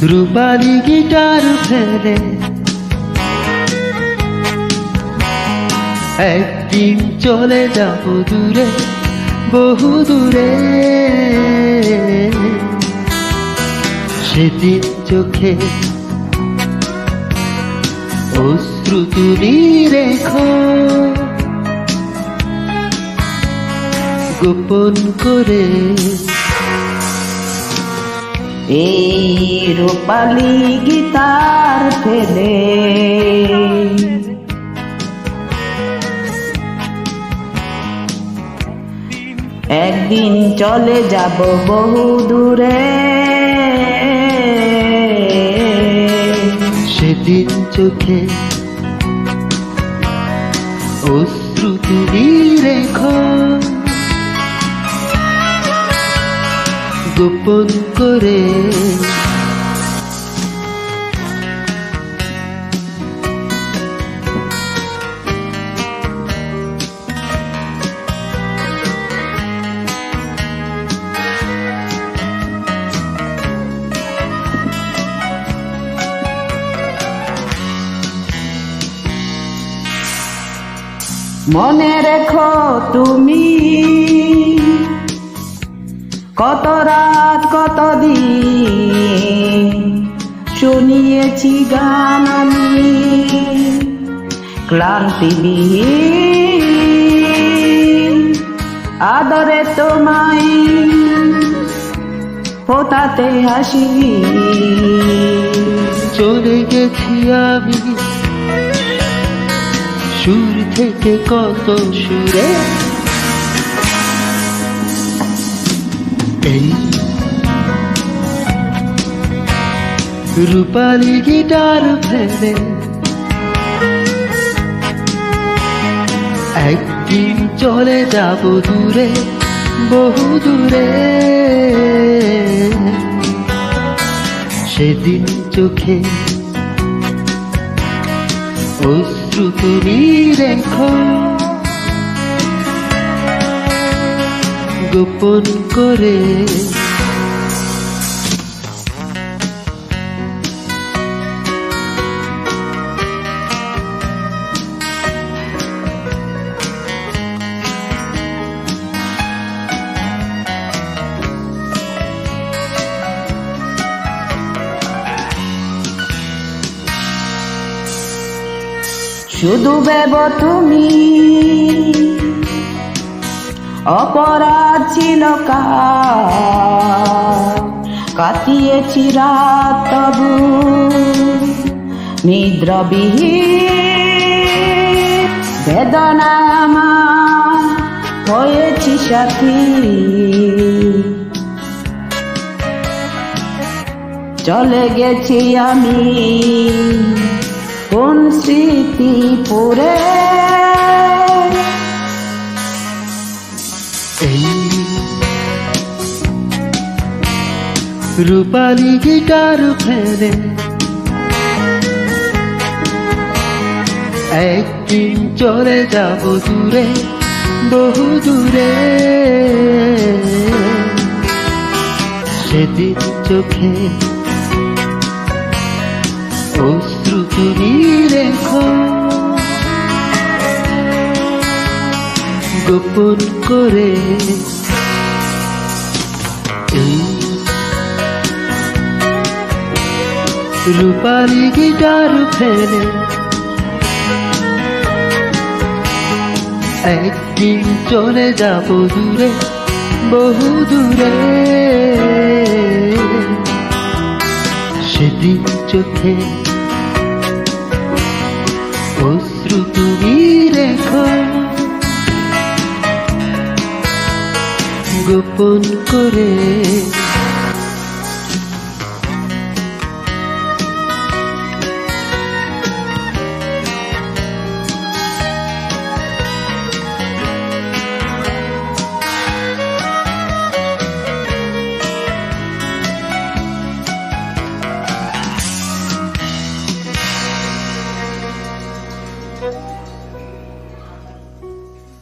রূপালী guitar ফেলে একদিন চলে যাব দূরে, বহু দূরে। সেদিন চোখে অশ্রু তুমি রেখো, গোপন করে। এই রূপালী গিটার ফেলে একদিন চলে যাব বহু দূরে। সেদিন চোখে অশ্রু তুমি রেখো, গোপন করে। মনে রেখো তুমি কত রাত কত দিন শুনিয়েছি গান আমি, ক্লান্তিবিহীন আদরে তোমায় ফোটাতে হাসি। চলে গেছি আমি সুর থেকে কত সুরে, এই রূপালী গিটার ফেলে একদিন চলে যাব দূরে, বহু দূরে। সেদিন চোখে অশ্রু তুমি রেখো, গোপন করে। শুধু ভেব তুমি অপরাধ ছিল কাটিয়েছি রাত তবু নিদ্রাবিহীন, বেদনা আমার হয়েছি সাথী। চলে গেছি আমি কোন স্মৃতি পড়ে, এই রূপালী গিটার ফেলে একদিন চলে যাব দূরে, বহু দূরে। সেদিন চোখে অশ্রু তুমি রেখো, গোপন করে। এই রূপালী গিটার ফেলে একদিন চলে যাব দূরে, বহু দূরে। সেদিন চোখে অশ্রু তুমি রেখো, গোপন করে।